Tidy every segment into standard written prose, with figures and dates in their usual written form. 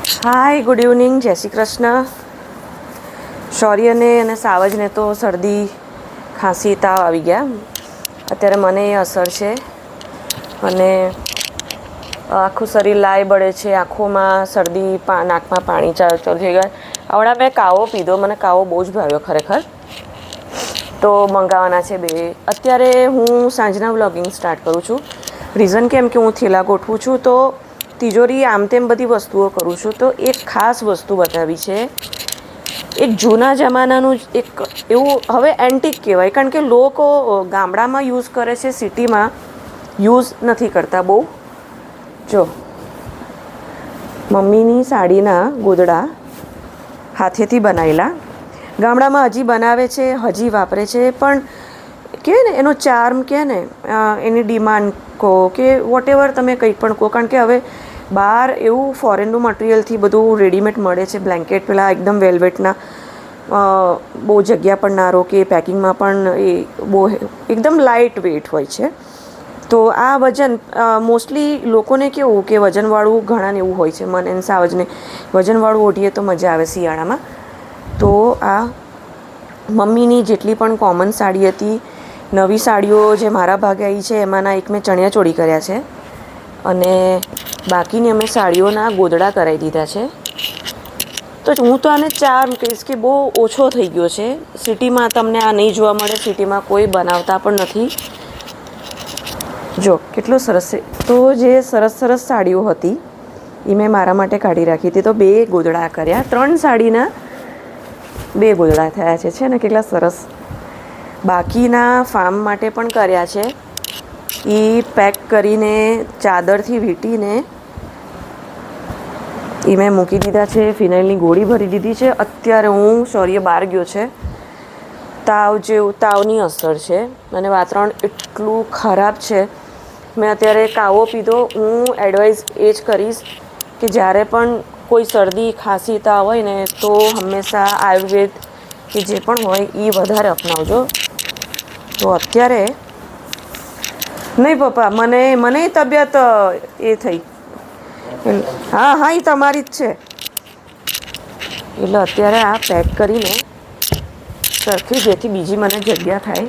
હાય, good evening, જય શ્રી કૃષ્ણ. શૌર્યને અને સાવજને તો શરદી ખાંસી તાવ આવી ગયા. અત્યારે મને એ અસર છે અને આખું શરીર લાય બળે છે, આંખોમાં શરદી, નાકમાં પાણી ચાલુ થઈ ગયા. હમણાં મેં કાવો પીધો, મને કાવો બહુ જ ભાવ્યો ખરેખર. તો મંગાવવાના છે 2. અત્યારે હું સાંજના વ્લોગિંગ સ્ટાર્ટ કરું છું. રીઝન કેમ કે હું થેલા ગોઠવું છું, તો તિજોરી આમ તેમ બધી વસ્તુઓ કરું છું. તો એક ખાસ વસ્તુ બતાવી છે, એક જૂના જમાનાનું એક એવું, હવે એન્ટિક કહેવાય, કારણ કે લોકો ગામડામાં યુઝ કરે છે, સિટીમાં યુઝ નથી કરતા બહુ. જો મમ્મીની સાડીના ગોદડા હાથેથી બનાવેલા, ગામડામાં હજી બનાવે છે, હજી વાપરે છે. પણ કહે ને એનો ચાર્મ, કહે ને એની ડિમાન્ડ કહો કે વોટ એવર તમે કંઈ પણ કહો, કારણ કે હવે બહાર એવું ફોરેનનું મટીરિયલથી બધું રેડીમેડ મળે છે. બ્લેન્કેટ પેલા એકદમ વેલ્વેટના, બહુ જગ્યા પણ ના રોકે, પેકિંગમાં પણ એ બહુ એકદમ લાઇટ વેઇટ હોય છે. તો આ વજન મોસ્ટલી લોકોને કેવું કે વજનવાળું ઘણાને એવું હોય છે, મને અને સાવજને વજનવાળું ઓઢીએ તો મજા આવે શિયાળામાં. તો આ મમ્મીની જેટલી પણ કોમન સાડી હતી, નવી સાડીઓ જે મારા ભાગે આવી છે, એમાંના એક મેં ચણિયાચોળી કર્યા છે અને બાકીની અમે સાડીઓના ગોદડા કરાવી દીધા છે. તો હું તો આને ચાર્મ કહીશ કે બહુ ઓછો થઈ ગયો છે. સિટીમાં તમને આ નહીં જોવા મળે, સિટીમાં કોઈ બનાવતા પણ નથી. જો કેટલું સરસ છે. તો જે સરસ સરસ સાડીઓ હતી એ મેં મારા માટે કાઢી રાખી હતી. તો 2 ગોદડા કર્યા, 3 સાડીના 2 ગોદડા થયા છે ને, કેટલા સરસ. બાકીના ફાર્મ માટે પણ કર્યા છે. એ પેક કરીને ચાદરથી વીંટીને એ મેં મૂકી દીધા છે. ફિનાઇલની ગોળી ભરી દીધી છે. અત્યારે હું શૌર્ય બહાર ગયો છે, તાવની અસર છે અને વાતાવરણ એટલું ખરાબ છે. મેં અત્યારે કાવો પીધો. હું એડવાઇસ એ જ કરીશ કે જ્યારે પણ કોઈ શરદી ખાંસી તાવ હોય ને, તો હંમેશા આયુર્વેદ કે જે પણ હોય એ વધારે અપનાવજો. તો અત્યારે નહીં પપ્પા, મને તબિયત એ થઈ. હા, એ તમારી જ છે. એટલે અત્યારે આ પેક કરીને સરખી, જેથી બીજી મને જગ્યા થાય.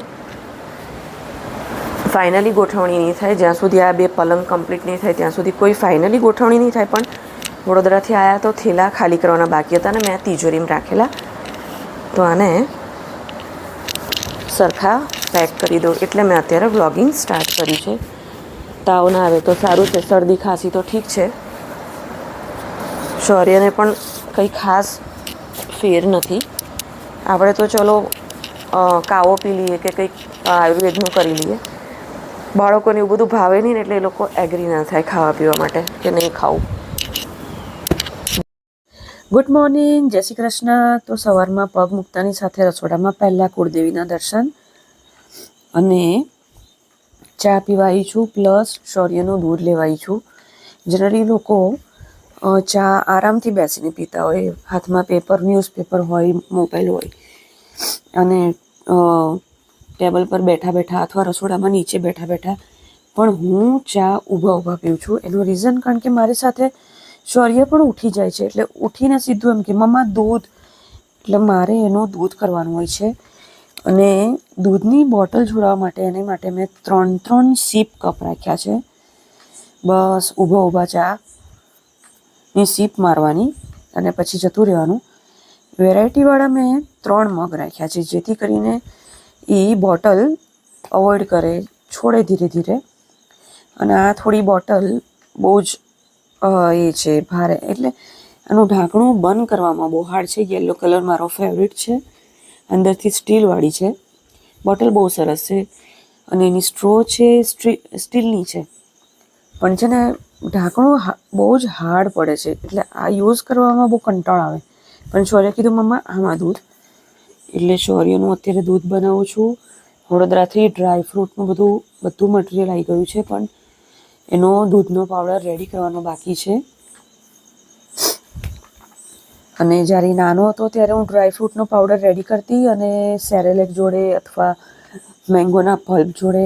ફાઇનલી ગોઠવણી નહીં થાય જ્યાં સુધી આ 2 પલંગ કમ્પ્લીટ નહીં થાય ત્યાં સુધી કોઈ ફાઇનલી ગોઠવણી નહીં થાય. પણ વડોદરાથી આવ્યા તો થેલા ખાલી કરવાના બાકી હતા ને મેં તિજોરીમાં રાખેલા. તો આને સરખા પેક કરી દો. એટલે મેં અત્યારે વ્લોગિંગ સ્ટાર્ટ કર્યું છે. તાવ ના આવે તો સારું છે, શરદી ખાંસી તો ઠીક છે. શૌર્યને પણ કંઈ ખાસ ફેર નથી. આપણે તો ચલો કાવો પી લઈએ કે કંઈક આયુર્વેદનું કરી લઈએ. બાળકોને એવું બધું ભાવે નહીં ને, એટલે એ લોકો એગ્રી ના થાય ખાવા પીવા માટે કે નહીં ખાવું. ગુડ મોર્નિંગ, જય શ્રી કૃષ્ણ. તો સવારમાં પગ મૂકતાની સાથે રસોડામાં પહેલાં કુળદેવીના દર્શન અને ચા પીવાઈ છું, પ્લસ શૌર્યનું દૂધ લેવાઈ છું. જનરલી લોકો ચા આરામથી બેસીને પીતા હોય, હાથમાં પેપર, ન્યૂઝપેપર હોય, મોબાઈલ હોય અને ટેબલ પર બેઠા બેઠા અથવા રસોડામાં નીચે બેઠા બેઠા. પણ હું ચા ઊભા પીઉં છું. એનું રીઝન કારણ કે મારી સાથે શૌર્ય પણ ઉઠી જાય છે. એટલે ઉઠીને સીધું એમ કે મમ્મા દૂધ, એટલે મારે એનું દૂધ કરવાનું હોય છે. અને દૂધની બોટલ જોડાવા માટે એની માટે મેં 3 સીપ કપ રાખ્યા છે. બસ ઊભા ચાની સીપ મારવાની અને પછી જતું રહેવાનું. વેરાયટીવાળા મેં 3 મગ રાખ્યા છે, જેથી કરીને એ બોટલ અવોઇડ કરે, છોડે ધીરે ધીરે. અને આ થોડી બોટલ બહુ જ એ છે ભારે, એટલે આનું ઢાંકણું બંધ કરવામાં બહુ હાર્ડ છે. યલો કલર મારો ફેવરિટ છે, અંદરથી સ્ટીલવાળી છે. બોટલ બહુ સરસ છે અને એની સ્ટ્રો છે સ્ટીલની છે, પણ છે ને ઢાંકણું બહુ જ હાર્ડ પડે છે. એટલે આ યુઝ કરવામાં બહુ કંટાળો આવે. પણ શૌર્ય કીધું મમ્મા આમાં દૂધ, એટલે શૌર્યનું અત્યારે દૂધ બનાવું છું. વડોદરાથી ડ્રાયફ્રૂટનું બધું મટીરિયલ આવી ગયું છે, પણ એનો દૂધનો પાવડર રેડી કરવાનો બાકી છે. અને જ્યારે નાનો હતો ત્યારે હું ડ્રાયફ્રૂટનો પાવડર રેડી કરતી અને સેરેલેક જોડે અથવા મેંગોના પલ્પ જોડે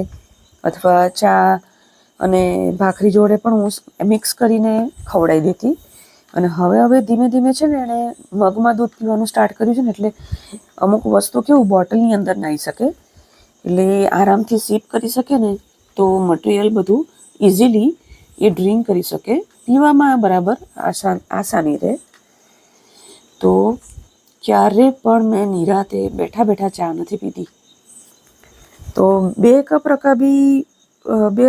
અથવા ચા અને ભાખરી જોડે પણ હું મિક્સ કરીને ખવડાવી દેતી. અને હવે ધીમે ધીમે છે ને એણે મગમાં દૂધ પીવાનું સ્ટાર્ટ કર્યું છે ને, એટલે અમુક વસ્તુ કેવું બોટલની અંદર નાહી શકે, એટલે આરામથી સિપ કરી શકે ને, તો મટીરિયલ બધું ઇઝીલી એ ડ્રિંક કરી શકે, પીવામાં બરાબર આસાની રહે. તો ક્યારે પણ મેં નિરાતે બેઠા બેઠા ચા નથી પીધી. તો 2 કપ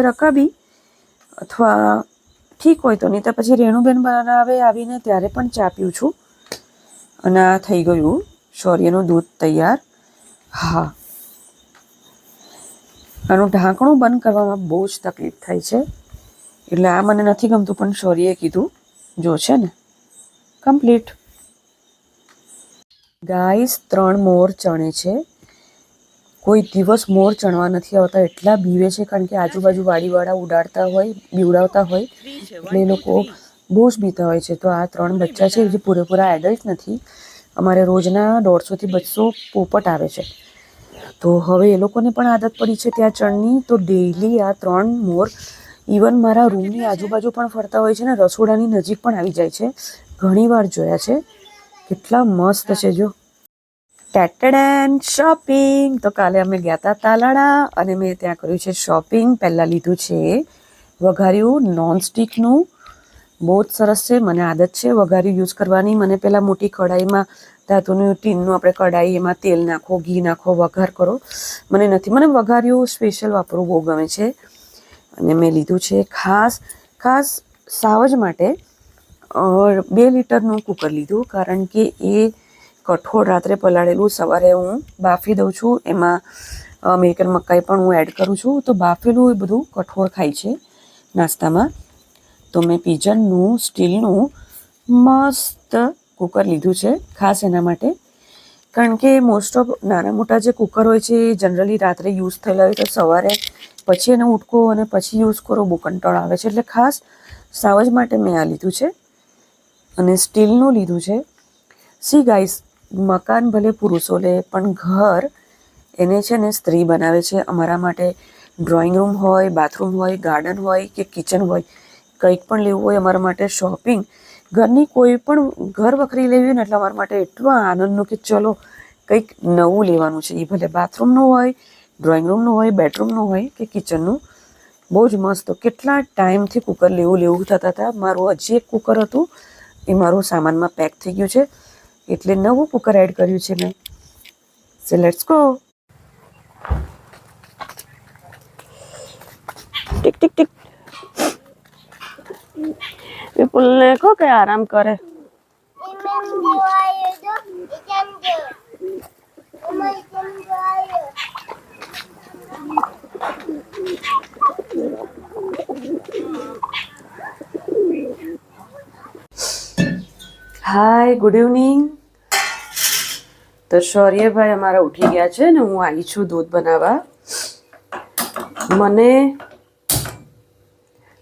રકાબી અથવા ઠીક હોય તો, નહીં તો પછી રેણુબેન બનાવે આવીને ત્યારે પણ ચા પીઉં છું. અને આ થઈ ગયું શૌર્યનું દૂધ તૈયાર. હા, આનું ઢાંકણું બંધ કરવામાં બહુ જ તકલીફ થાય છે, એટલે આ મને નથી ગમતું, પણ શૌર્યએ કીધું જો છે ને કમ્પ્લીટ. ગાઈસ 3 મોર ચણે છે. કોઈ દિવસ મોર ચણવા નથી આવતા, એટલા બીવે છે, કારણ કે આજુબાજુ વાડીવાળા ઉડાડતા હોય, બીવડાવતા હોય, એટલે એ લોકો બહુ જ બીતા હોય છે. તો આ 3 બચ્ચા છે જે પૂરેપૂરા એડલ્ટ નથી. અમારે રોજના 150 થી 200 પોપટ આવે છે. તો હવે એ લોકોને પણ આદત પડી છે ત્યાં ચણની. તો ડેઈલી આ 3 મોર ઇવન મારા રૂમની આજુબાજુ પણ ફરતા હોય છે ને, રસોડાની નજીક પણ આવી જાય છે. ઘણી વાર જોયા છે. કેટલા મસ્ત છે જો. ટેટડેન શોપિંગ. તો કાલે અમે ગયા હતા તાલાળા અને મેં ત્યાં કર્યું છે શોપિંગ. પહેલાં લીધું છે વઘાર્યું નોનસ્ટિકનું, બહુ જ સરસ છે. મને આદત છે વઘાર્યું યુઝ કરવાની. મને પહેલાં મોટી કઢાઈમાં, ધાતુનું ટીનનું આપણે કઢાઈ, એમાં તેલ નાખો, ઘી નાખો, વઘાર કરો, મને નથી. મને વઘાર્યું સ્પેશિયલ વાપરવું બહુ ગમે છે. અને મેં લીધું છે ખાસ સાવજ માટે 2 લીટરનું કુકર લીધું, કારણ કે એ કઠોળ રાત્રે પલાળેલું સવારે હું બાફી દઉં છું. એમાં અમેરિકન મકાઈ પણ હું એડ કરું છું, તો બાફેલું એ બધું કઠોળ ખાય છે નાસ્તામાં. તો મેં પિજનનું સ્ટીલનું મસ્ત કુકર લીધું છે ખાસ એના માટે, કારણ કે મોસ્ટ ઓફ નાના મોટા જે કુકર હોય છે એ જનરલી રાત્રે યુઝ થયેલા હોય, તો સવારે પછી એને ઉટકો અને પછી યુઝ કરો, બહુ કંટાળો આવે છે. એટલે ખાસ સાવજ માટે મેં આ લીધું છે અને સ્ટીલનું લીધું છે. સી ગાઈસ, મકાન ભલે પુરુષો લે, પણ ઘર એને છે ને સ્ત્રી બનાવે છે. અમારા માટે ડ્રોઈંગ રૂમ હોય, બાથરૂમ હોય, ગાર્ડન હોય કે કિચન હોય, કંઈક પણ લેવું હોય અમારા માટે શોપિંગ, ઘરની કોઈ પણ ઘર વખરી લેવી હોય ને, એટલે અમારા માટે એટલું આનંદનું કે ચલો કંઈક નવું લેવાનું છે. એ ભલે બાથરૂમનું હોય, ડ્રોઈંગ રૂમનું હોય, બેડરૂમનું હોય કે કિચનનું. બહુ જ મસ્ત. કેટલા ટાઈમથી કુકર લેવું થતા હતા. મારું હજી એક કુકર હતું, એ મારું સામાનમાં પેક થઈ ગયું છે, એટલે નવું કુકર એડ કર્યું છે મેં. So let's go. Tick tick tick. વિપુલને કહો કે આરામ કરે. Hi, good evening. તો શૌર્યભાઈ અમારા ઉઠી ગયા છે ને હું આવી છું દૂધ બનાવવા. મને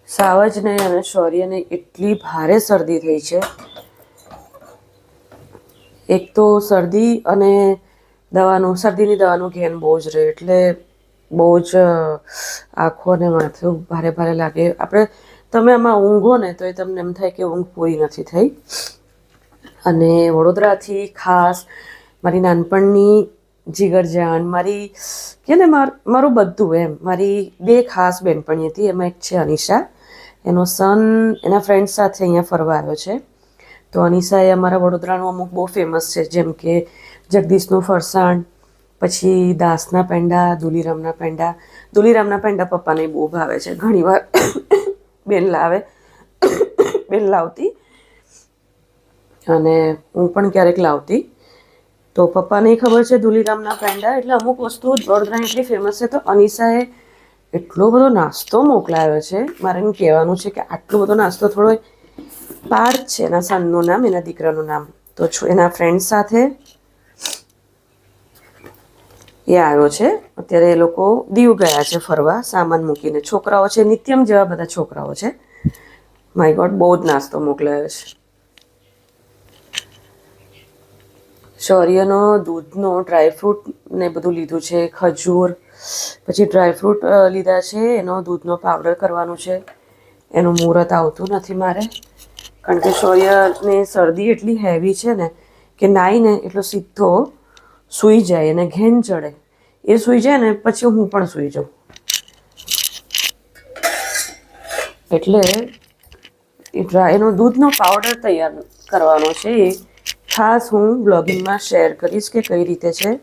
સાવજને અને શૌર્યને એટલી ભારે શરદી થઈ છે. એક તો શરદી અને શરદીની દવાનું ઘેન બહુ જ રહે, એટલે બહુ જ આંખો અને માથું ભારે ભારે લાગે. તમે આમાં ઊંઘો ને તો એ તમને એમ થાય કે ઊંઘ પૂરી નથી થઈ. અને વડોદરાથી ખાસ મારી નાનપણની જીગરજાન, મારું બધું એમ, મારી 2 ખાસ બહેનપણી હતી. એમાં એક છે અનિશા, એનો સન એના ફ્રેન્ડ સાથે અહીંયા ફરવા આવ્યો છે. તો અનિશા એ અમારા વડોદરાનું અમુક બહુ ફેમસ છે, જેમ કે જગદીશનું ફરસાણ, પછી દાસના પેંડા, દુલીરામના પેંડા પપ્પાને બહુ ભાવે છે. ઘણીવાર બેન લાવતી અને હું પણ ક્યારેક લાવતી. તો પપ્પાને ખબર છે દુલીરામના પેંડા, એટલે અમુક વસ્તુ વડોદરાની એટલી ફેમસ છે. તો અનિશાએ એટલો બધો નાસ્તો મોકલાયો છે. મારે એમ કહેવાનું છે કે આટલો બધો નાસ્તો થોડો, પાર્થ છે એના સનનું નામ, એના દીકરાનું નામ. તો એના ફ્રેન્ડ સાથે એ આવ્યો છે. અત્યારે એ લોકો દીવ ગયા છે ફરવા, સામાન મૂકીને. છોકરાઓ છે, નિત્યમ જેવા બધા છોકરાઓ છે. માય ગોડ, બહુ જ નાસ્તો મોકલાયો છે. શૌર્યનો દૂધનો ડ્રાયફ્રૂટ ને બધું લીધું છે, ખજૂર, પછી ડ્રાયફ્રૂટ લીધા છે. એનો દૂધનો પાવડર કરવાનું છે. એનું મુહૂર્ત આવતું નથી મારે, કારણ કે શૌર્યને શરદી એટલી હેવી છે ને કે નાહીને એટલો સીધો સૂઈ જાય અને ઘેન ચડે. એ સૂઈ જાય ને પછી હું પણ સૂઈ જાઉં. એટલે એનો દૂધનો પાવડર તૈયાર કરવાનો છે. એ ખાસ હું બ્લોગિંગમાં શેર કરીશ કે કઈ રીતે છે.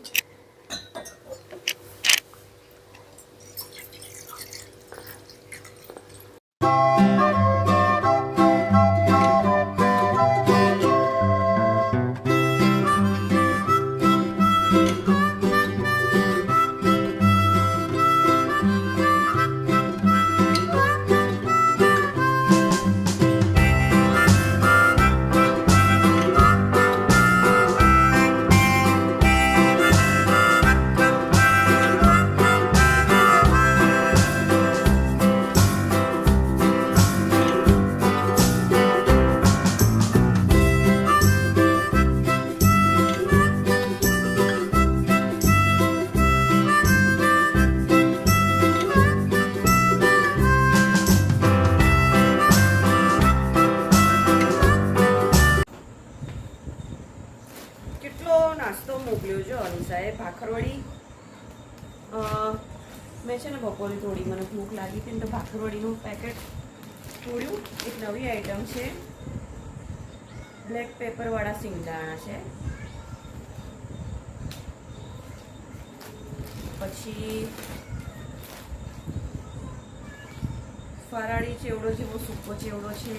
નાસ્તો મોકલ્યો છે અનિશાએ. ભાખરવડી મેં છે ને બપોરે થોડી મને ભૂખ લાગી હતી ને તો ભાખરવડીનું પેકેટ તોડ્યું. એક નવી આઈટમ છે, બ્લેક પેપરવાળા સિંગદાણા છે. પછી ફરાળી ચેવડો જેવો સૂકો ચેવડો છે.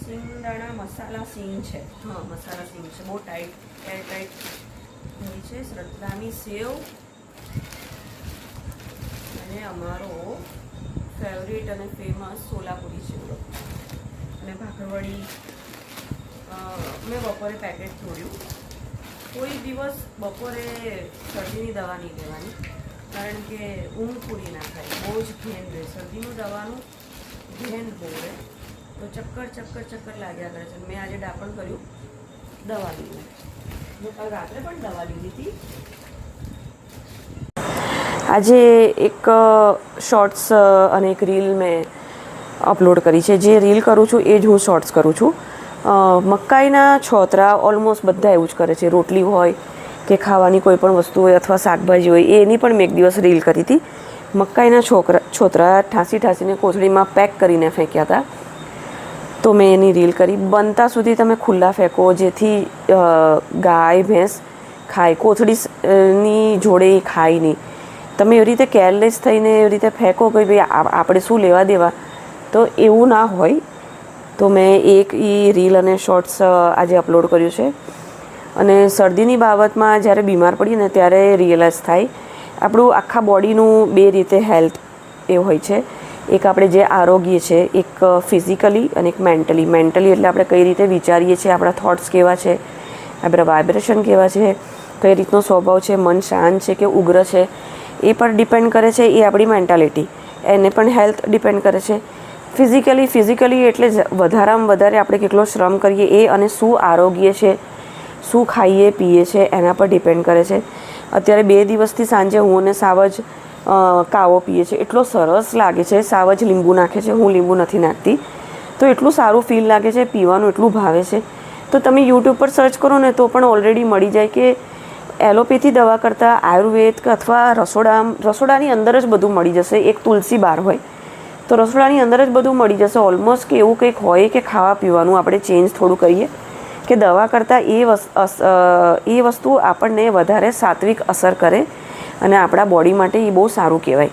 સિંગદાણા મસાલા સિંગ છે. હા, મસાલા સિંગ છે. બહુ ટાઈટ એરટાઈટ હોય છે. શ્રદ્ધાની સેવ અને અમારો ફેવરેટ અને ફેમસ સોલાપુરી ચેવડો અને ભાખરવડી. મેં બપોરે પેકેટ તોડ્યું. કોઈ દિવસ બપોરે શરદીની દવા નહીં લેવાની, કારણ કે ઊંઘ પૂરી ના થાય. બહુ જ ઘેન રહે. શરદીનું દવાનું ઘેન બહુ રહે તો ચક્કર લાગ્યા કરે છે. મેં આજે ડાપણ કર્યું, દવા લીધી. મેં કાલ રાત્રે પણ દવા લીધી હતી. આજે એક શોર્ટ્સ અને એક રીલ મેં અપલોડ કરી છે. જે રીલ કરું છું એ જ હું શોર્ટ્સ કરું છું. મકાઈના છોતરા ઓલમોસ્ટ બધા એવું જ કરે છે. રોટલી હોય કે ખાવાની કોઈ પણ વસ્તુ હોય અથવા શાકભાજી હોય, એની પણ મેં એક દિવસ રીલ કરી હતી. મકાઈના છોતરા ઠાંસીને કોથળીમાં પેક કરીને ફેંક્યા હતા. તો મેં એની રીલ કરી. બનતા સુધી તમે ખુલ્લા ફેંકો, જેથી ગાય ભેંસ ખાય. કોથળીની જોડે એ ખાય નહીં. તમે એવી રીતે કેરલેસ થઈને એવી રીતે ફેંકો કે ભાઈ આપણે શું લેવા દેવા, તો એવું ના હોય. તો મેં એક એ રીલ અને શોર્ટ્સ આજે અપલોડ કર્યું છે. અને શરદીની બાબતમાં જ્યારે બીમાર પડીએ ને ત્યારે રિયલાઇઝ થાય. આપણું આખા બોડીનું બે રીતે હેલ્થ એ હોય છે. એક આપણે જે આરોગ્ય છે, એક ફિઝિકલી અને એક મેન્ટલી. મેન્ટલી એટલે આપણે કઈ રીતે વિચારીએ છીએ, આપણા થોટ્સ કેવા છે, આપણા વાઇબ્રેશન કેવા છે, કઈ રીતનો સ્વભાવ છે, મન શાંત છે કે ઉગ્ર છે, એ પર ડિપેન્ડ કરે છે. એ આપણી મેન્ટાલિટી, એને પણ હેલ્થ ડિપેન્ડ કરે છે. ફિઝિકલી એટલે વધારામાં વધારે આપણે કેટલો શ્રમ કરીએ એ, અને શું આરોગ્ય છે, શું ખાઈએ પીએ છે, એના પર ડિપેન્ડ કરે છે. અત્યારે 2 દિવસથી સાંજે હું અને સાવજ કાવો પીએ છીએ. એટલો સરસ લાગે છે. સાવજ લીંબુ નાખે છે, હું લીંબુ નથી નાખતી. તો એટલું સારું ફીલ લાગે છે, પીવાનું એટલું ભાવે છે. તો તમે યુટ્યુબ પર સર્ચ કરો ને તો પણ ઓલરેડી મળી જાય કે એલોપેથી દવા કરતાં આયુર્વેદ અથવા રસોડાની અંદર જ બધું મળી જશે. એક તુલસી બાર હોય તો રસોડાની અંદર જ બધું મળી જશે ઓલમોસ્ટ. કે એવું કંઈક હોય કે ખાવા પીવાનું આપણે ચેન્જ થોડું કરીએ કે દવા કરતાં એ વસ્તુ આપણને વધારે સાત્વિક અસર કરે અને આપણા બોડી માટે એ બહુ સારું કહેવાય.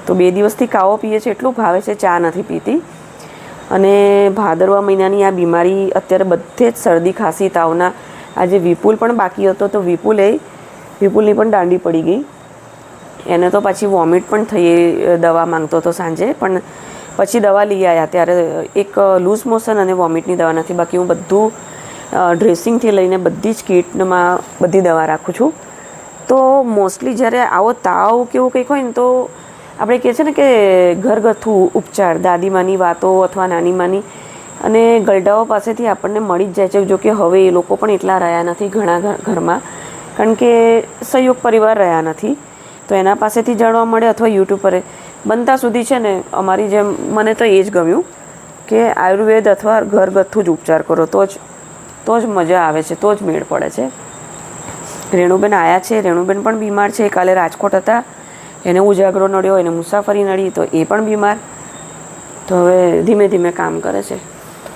તો 2 દિવસથી કાવો પીએ છીએ, એટલું ભાવે છે, ચા નથી પીતી. અને ભાદરવા મહિનાની આ બીમારી અત્યારે બધે જ શરદી ખાંસી તાવના. આજે વિપુલ પણ બાકી હતો તો વિપુલની પણ દાંડી પડી ગઈ. એને તો પછી વોમિટ પણ થઈ, દવા માંગતો હતો સાંજે. પણ પછી દવા લઈ આવ્યા ત્યારે એક લૂઝ મોશન અને વોમિટની દવા નથી. બાકી હું બધું ડ્રેસિંગથી લઈને બધી જ કિટમાં બધી દવા રાખું છું. તો મોસ્ટલી જ્યારે આવો તાવ કે એવું કંઈક હોય ને તો આપણે કહે છે ને કે ઘરગથ્થુ ઉપચાર, દાદીમાની વાતો અથવા નાનીમાની અને ગરડાઓ પાસેથી આપણને મળી જ જાય છે. જો કે હવે એ લોકો પણ એટલા રહ્યા નથી ઘણા ઘરમાં, કારણ કે સંયુક્ત પરિવાર રહ્યા નથી. તો એના પાસેથી જાણવા મળે અથવા યુટ્યુબ પર. બનતા સુધી છે ને અમારી જેમ, મને તો એ જ ગમ્યું કે આયુર્વેદ અથવા ઘરગથ્થુ જ ઉપચાર કરો તો જ મજા આવે છે, તો જ મેળ પડે છે. રેણુબેન આવ્યા છે. રેણુબેન પણ બીમાર છે. કાલે રાજકોટ હતા, એને ઉજાગરો નડ્યો, એને મુસાફરી નડી, તો એ પણ બીમાર. તો હવે ધીમે ધીમે કામ કરે છે.